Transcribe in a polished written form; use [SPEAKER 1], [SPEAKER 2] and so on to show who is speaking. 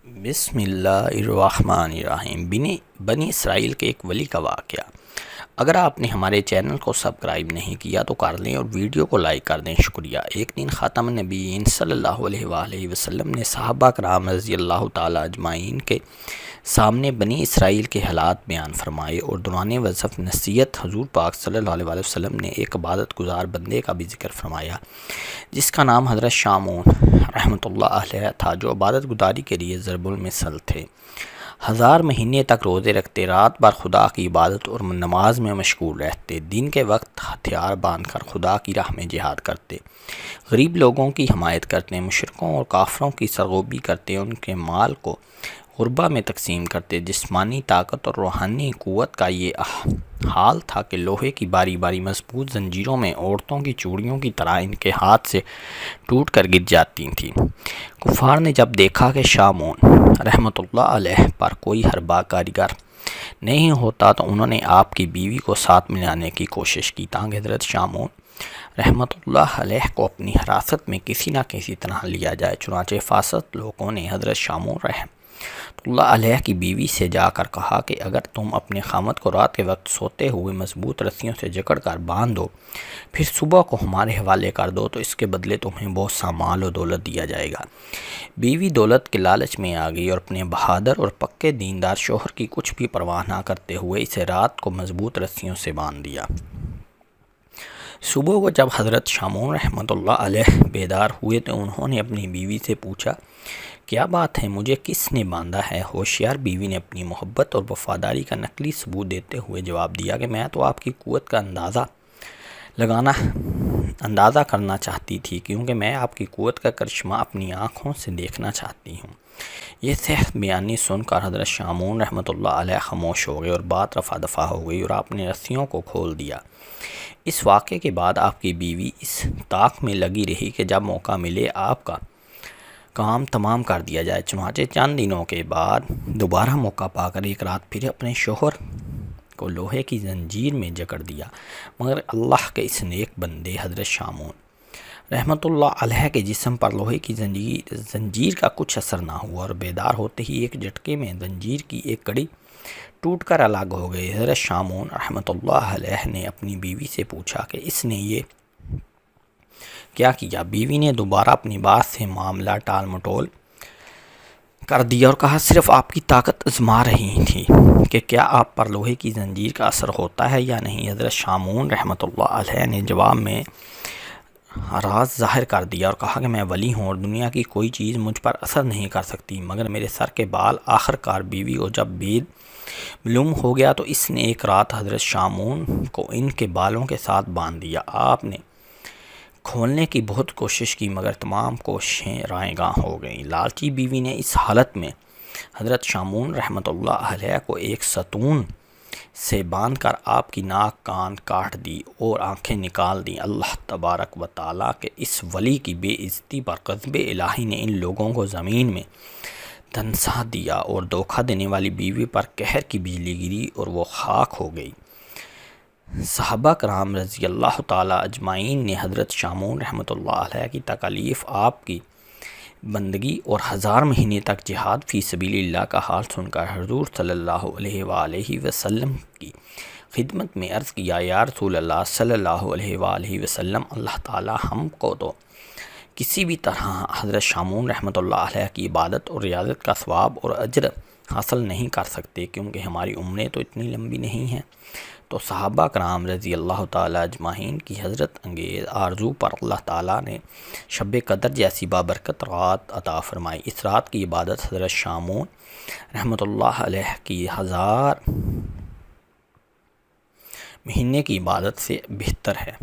[SPEAKER 1] بسم اللہ الرحمن الرحیم۔ بنی اسرائیل کے ایک ولی کا واقعہ۔ اگر آپ نے ہمارے چینل کو سبسکرائب نہیں کیا تو کر لیں اور ویڈیو کو لائک کر دیں، شکریہ۔ ایک دن خاتم النبیین صلی اللہ علیہ وآلہ وسلم نے صحابہ کرام رضی اللہ تعالیٰ اجمعین کے سامنے بنی اسرائیل کے حالات بیان فرمائے اور دوران وظیفہ نصیحت حضور پاک صلی اللہ علیہ وسلم نے ایک عبادت گزار بندے کا بھی ذکر فرمایا جس کا نام حضرت شامون رحمۃ اللہ علیہ تھا، جو عبادت گزاری کے لیے ضرب المثل تھے۔ 1000 مہینے تک روزے رکھتے، رات بھر خدا کی عبادت اور نماز میں مشغول رہتے، دن کے وقت ہتھیار باندھ کر خدا کی راہ میں جہاد کرتے، غریب لوگوں کی حمایت کرتے، مشرکوں اور کافروں کی سرغوبی کرتے، ان کے مال کو غربا میں تقسیم کرتے۔ جسمانی طاقت اور روحانی قوت کا یہ حال تھا کہ لوہے کی باری باری مضبوط زنجیروں میں عورتوں کی چوڑیوں کی طرح ان کے ہاتھ سے ٹوٹ کر گر جاتی تھیں۔ کفار نے جب دیکھا کہ شامون رحمۃ اللہ علیہ پر کوئی حربہ کاریگر نہیں ہوتا تو انہوں نے آپ کی بیوی کو ساتھ ملانے کی کوشش کی تاکہ حضرت شامون رحمۃ اللہ علیہ کو اپنی حراست میں کسی نہ کسی طرح لیا جائے۔ چنانچہ فاسد لوگوں نے حضرت شامون رحمۃ اللہ علیہ کی بیوی سے جا کر کہا کہ اگر تم اپنے خامد کو رات کے وقت سوتے ہوئے مضبوط رسیوں سے جکڑ کر باندھ دو، پھر صبح کو ہمارے حوالے کر دو تو اس کے بدلے تمہیں بہت سا مال و دولت دیا جائے گا۔ بیوی دولت کے لالچ میں آ گئی اور اپنے بہادر اور پکے دیندار شوہر کی کچھ بھی پرواہ نہ کرتے ہوئے اسے رات کو مضبوط رسیوں سے باندھ دیا۔ صبح کو جب حضرت شامون رحمۃ اللہ علیہ بیدار ہوئے تو انہوں نے اپنی بیوی سے پوچھا، کیا بات ہے، مجھے کس نے باندھا ہے؟ ہوشیار بیوی نے اپنی محبت اور وفاداری کا نقلی ثبوت دیتے ہوئے جواب دیا کہ میں تو آپ کی قوت کا اندازہ کرنا چاہتی تھی، کیونکہ میں آپ کی قوت کا کرشمہ اپنی آنکھوں سے دیکھنا چاہتی ہوں۔ یہ صحت بیانی سن کر حضرت شامون رحمۃ اللہ علیہ خاموش ہو گئے اور بات رفع دفع ہو گئی اور آپ نے رسیوں کو کھول دیا۔ اس واقعے کے بعد آپ کی بیوی اس طاق میں لگی رہی کہ جب موقع ملے آپ کا کام تمام کر دیا جائے۔ چنانچہ چند دنوں کے بعد دوبارہ موقع پا کر ایک رات پھر اپنے شوہر کو لوہے کی زنجیر میں جکڑ دیا، مگر اللہ کے اس نیک بندے حضرت شامون رحمۃ اللہ علیہ کے جسم پر لوہے کی زنجیر کا کچھ اثر نہ ہوا اور بیدار ہوتے ہی ایک جھٹکے میں زنجیر کی ایک کڑی ٹوٹ کر الگ ہو گئی۔ حضرت شامون رحمۃ اللہ علیہ نے اپنی بیوی سے پوچھا کہ اس نے یہ کیا کیا؟ بیوی نے دوبارہ اپنی بات سے معاملہ ٹال مٹول کر دیا اور کہا، صرف آپ کی طاقت آزما رہی تھی کہ کیا آپ پر لوہے کی زنجیر کا اثر ہوتا ہے یا نہیں۔ حضرت شامون رحمۃ اللہ علیہ نے جواب میں راز ظاہر کر دیا اور کہا کہ میں ولی ہوں اور دنیا کی کوئی چیز مجھ پر اثر نہیں کر سکتی مگر میرے سر کے بال۔ آخر کار بیوی کو جب بید معلوم ہو گیا تو اس نے ایک رات حضرت شامون کو ان کے بالوں کے ساتھ باندھ دیا۔ آپ نے کھولنے کی بہت کوشش کی مگر تمام کوششیں رائے گاں ہو گئیں۔ لالچی بیوی نے اس حالت میں حضرت شامون رحمۃ اللہ علیہ کو ایک ستون سے باندھ کر آپ کی ناک کان کاٹ دی اور آنکھیں نکال دیں۔ اللہ تبارک و تعالیٰ کے اس ولی کی بے عزتی پر غضب الہی نے ان لوگوں کو زمین میں دھنسا دیا اور دھوکہ دینے والی بیوی پر قہر کی بجلی گری اور وہ خاک ہو گئی۔ صحابہ کرام رضی اللہ تعالیٰ اجمعین نے حضرت شامون رحمۃ اللہ علیہ کی تکالیف، آپ کی بندگی اور 1000 مہینے تک جہاد فی سبیل اللہ کا حال سن کر حضور صلی اللہ علیہ وآلہ وسلم کی خدمت میں عرض کیا، یا رسول اللہ صلی اللہ علیہ وآلہ وسلم، اللہ تعالیٰ ہم کو تو کسی بھی طرح حضرت شامون رحمۃ اللہ علیہ کی عبادت اور ریاضت کا ثواب اور اجر حاصل نہیں کر سکتے، کیونکہ ہماری عمریں تو اتنی لمبی نہیں ہیں۔ تو صحابہ کرام رضی اللہ تعالیٰ اجمعین کی حضرت انگیز آرزو پر اللہ تعالیٰ نے شب قدر جیسی بابرکت رات عطا فرمائی۔ اس رات کی عبادت حضرت شامون رحمۃ اللہ علیہ کی 1000 مہینے کی عبادت سے بہتر ہے۔